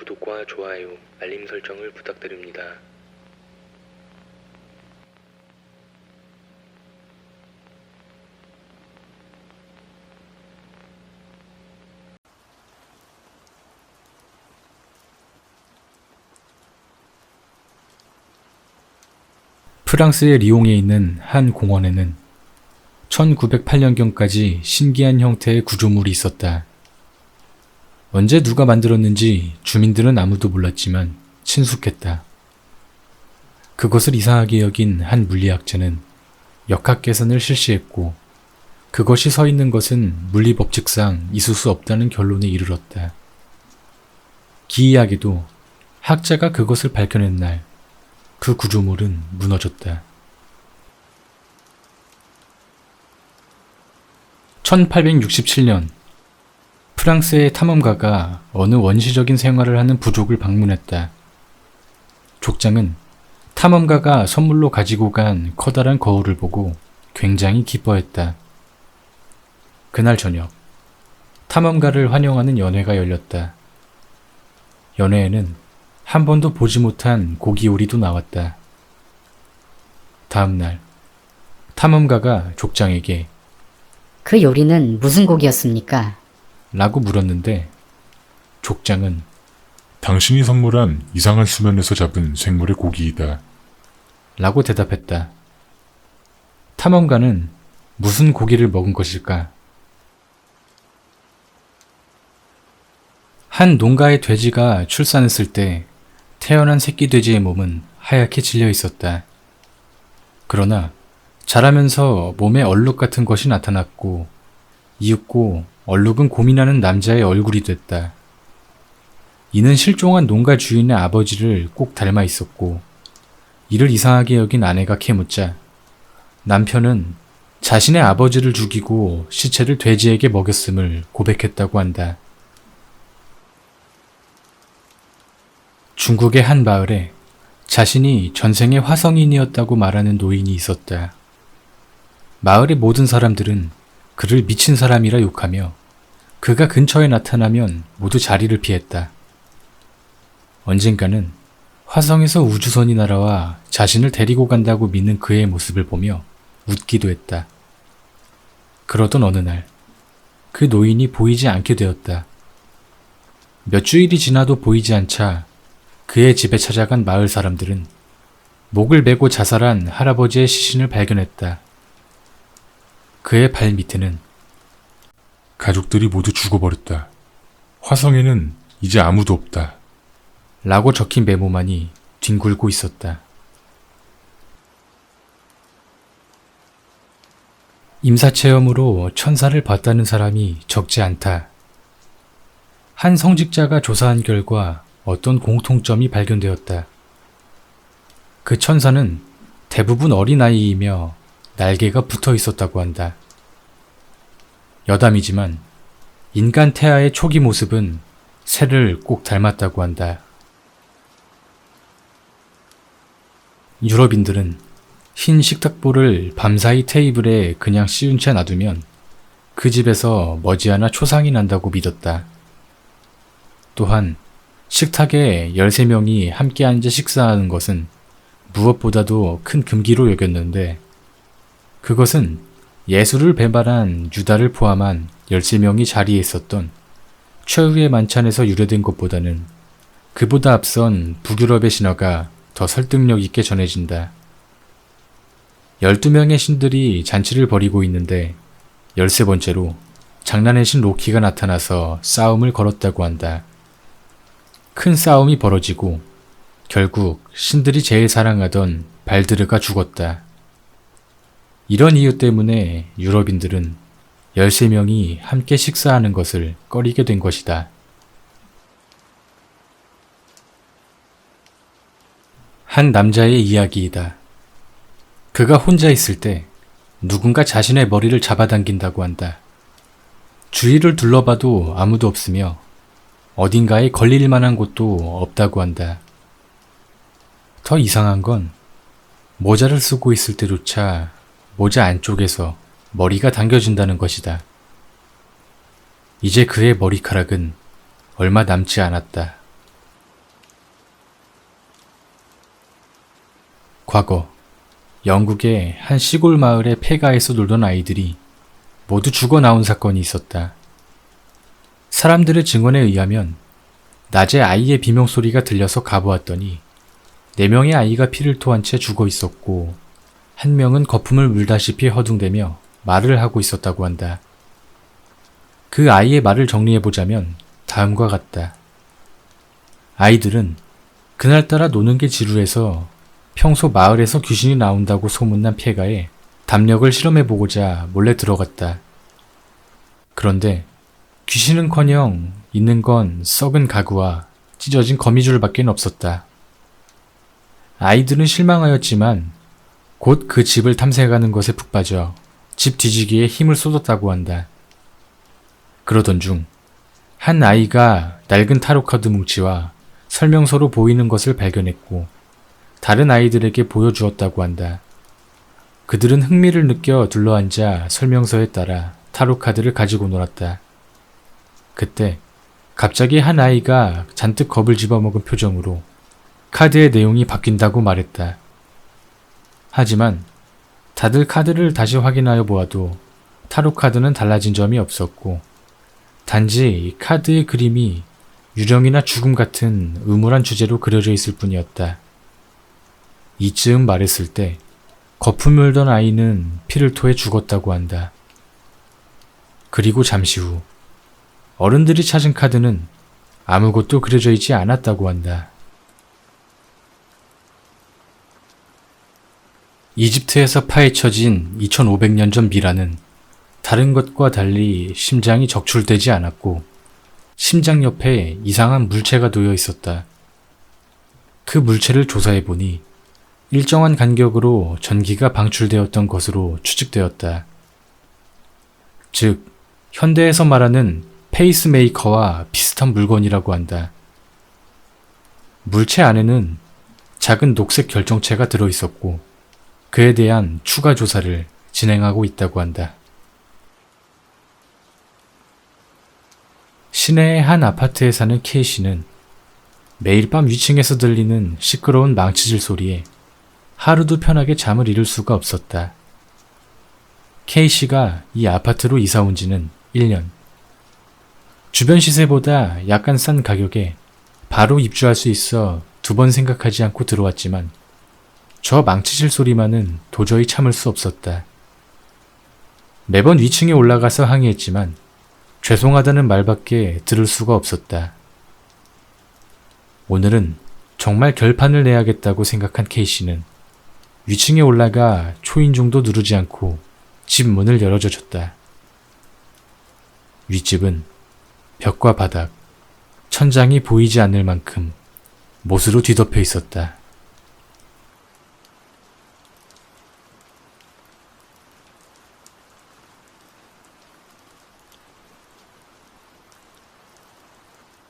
구독과 좋아요, 알림 설정을 부탁드립니다. 프랑스의 리옹에 있는 한 공원에는 1908년경까지 신기한 형태의 구조물이 있었다. 언제 누가 만들었는지 주민들은 아무도 몰랐지만 친숙했다. 그것을 이상하게 여긴 한 물리학자는 역학계산을 실시했고 그것이 서 있는 것은 물리법칙상 있을 수 없다는 결론에 이르렀다. 기이하게도 학자가 그것을 밝혀낸 날 그 구조물은 무너졌다. 1867년 프랑스의 탐험가가 어느 원시적인 생활을 하는 부족을 방문했다. 족장은 탐험가가 선물로 가지고 간 커다란 거울을 보고 굉장히 기뻐했다. 그날 저녁, 탐험가를 환영하는 연회가 열렸다. 연회에는 한 번도 보지 못한 고기 요리도 나왔다. 다음 날, 탐험가가 족장에게 그 요리는 무슨 고기였습니까? 라고 물었는데 족장은 당신이 선물한 이상한 수면에서 잡은 생물의 고기이다. 라고 대답했다. 탐험가는 무슨 고기를 먹은 것일까? 한 농가의 돼지가 출산했을 때 태어난 새끼 돼지의 몸은 하얗게 질려 있었다. 그러나 자라면서 몸에 얼룩 같은 것이 나타났고 이윽고 얼룩은 고민하는 남자의 얼굴이 됐다. 이는 실종한 농가 주인의 아버지를 꼭 닮아 있었고 이를 이상하게 여긴 아내가 캐묻자 남편은 자신의 아버지를 죽이고 시체를 돼지에게 먹였음을 고백했다고 한다. 중국의 한 마을에 자신이 전생의 화성인이었다고 말하는 노인이 있었다. 마을의 모든 사람들은 그를 미친 사람이라 욕하며 그가 근처에 나타나면 모두 자리를 피했다. 언젠가는 화성에서 우주선이 날아와 자신을 데리고 간다고 믿는 그의 모습을 보며 웃기도 했다. 그러던 어느 날, 그 노인이 보이지 않게 되었다. 몇 주일이 지나도 보이지 않자 그의 집에 찾아간 마을 사람들은 목을 메고 자살한 할아버지의 시신을 발견했다. 그의 발 밑에는 가족들이 모두 죽어버렸다. 화성에는 이제 아무도 없다. 라고 적힌 메모만이 뒹굴고 있었다. 임사체험으로 천사를 봤다는 사람이 적지 않다. 한 성직자가 조사한 결과 어떤 공통점이 발견되었다. 그 천사는 대부분 어린아이이며 날개가 붙어 있었다고 한다. 여담이지만 인간 태아의 초기 모습은 새를 꼭 닮았다고 한다. 유럽인들은 흰 식탁보를 밤사이 테이블에 그냥 씌운 채 놔두면 그 집에서 머지않아 초상이 난다고 믿었다. 또한 식탁에 13명이 함께 앉아 식사하는 것은 무엇보다도 큰 금기로 여겼는데 그것은 예수를 배반한 유다를 포함한 13명이 자리에 있었던 최후의 만찬에서 유래된 것보다는 그보다 앞선 북유럽의 신화가 더 설득력 있게 전해진다. 12명의 신들이 잔치를 벌이고 있는데 13번째로 장난의 신 로키가 나타나서 싸움을 걸었다고 한다. 큰 싸움이 벌어지고 결국 신들이 제일 사랑하던 발드르가 죽었다. 이런 이유 때문에 유럽인들은 13명이 함께 식사하는 것을 꺼리게 된 것이다. 한 남자의 이야기이다. 그가 혼자 있을 때 누군가 자신의 머리를 잡아당긴다고 한다. 주위를 둘러봐도 아무도 없으며 어딘가에 걸릴 만한 곳도 없다고 한다. 더 이상한 건 모자를 쓰고 있을 때조차 모자 안쪽에서 머리가 당겨진다는 것이다. 이제 그의 머리카락은 얼마 남지 않았다. 과거 영국의 한 시골 마을의 폐가에서 놀던 아이들이 모두 죽어 나온 사건이 있었다. 사람들의 증언에 의하면 낮에 아이의 비명소리가 들려서 가보았더니 4명의 아이가 피를 토한 채 죽어 있었고 한 명은 거품을 물다시피 허둥대며 말을 하고 있었다고 한다. 그 아이의 말을 정리해보자면 다음과 같다. 아이들은 그날따라 노는 게 지루해서 평소 마을에서 귀신이 나온다고 소문난 폐가에 담력을 실험해보고자 몰래 들어갔다. 그런데 귀신은커녕 있는 건 썩은 가구와 찢어진 거미줄밖에 없었다. 아이들은 실망하였지만 곧 그 집을 탐색하는 것에 푹 빠져 집 뒤지기에 힘을 쏟았다고 한다. 그러던 중 한 아이가 낡은 타로카드 뭉치와 설명서로 보이는 것을 발견했고 다른 아이들에게 보여주었다고 한다. 그들은 흥미를 느껴 둘러앉아 설명서에 따라 타로카드를 가지고 놀았다. 그때 갑자기 한 아이가 잔뜩 겁을 집어먹은 표정으로 카드의 내용이 바뀐다고 말했다. 하지만 다들 카드를 다시 확인하여 보아도 타로카드는 달라진 점이 없었고 단지 카드의 그림이 유령이나 죽음 같은 음울한 주제로 그려져 있을 뿐이었다. 이쯤 말했을 때 거품 물던 아이는 피를 토해 죽었다고 한다. 그리고 잠시 후 어른들이 찾은 카드는 아무것도 그려져 있지 않았다고 한다. 이집트에서 파헤쳐진 2500년 전 미라는 다른 것과 달리 심장이 적출되지 않았고 심장 옆에 이상한 물체가 놓여 있었다. 그 물체를 조사해보니 일정한 간격으로 전기가 방출되었던 것으로 추측되었다. 즉, 현대에서 말하는 페이스메이커와 비슷한 물건이라고 한다. 물체 안에는 작은 녹색 결정체가 들어있었고 그에 대한 추가 조사를 진행하고 있다고 한다. 시내의 한 아파트에 사는 K 씨는 매일 밤 위층에서 들리는 시끄러운 망치질 소리에 하루도 편하게 잠을 이룰 수가 없었다. K 씨가 이 아파트로 이사 온 지는 1년. 주변 시세보다 약간 싼 가격에 바로 입주할 수 있어 2번 생각하지 않고 들어왔지만 저 망치질 소리만은 도저히 참을 수 없었다. 매번 위층에 올라가서 항의했지만 죄송하다는 말밖에 들을 수가 없었다. 오늘은 정말 결판을 내야겠다고 생각한 K씨는 위층에 올라가 초인종도 누르지 않고 집 문을 열어줘 줬다. 윗집은 벽과 바닥, 천장이 보이지 않을 만큼 못으로 뒤덮여 있었다.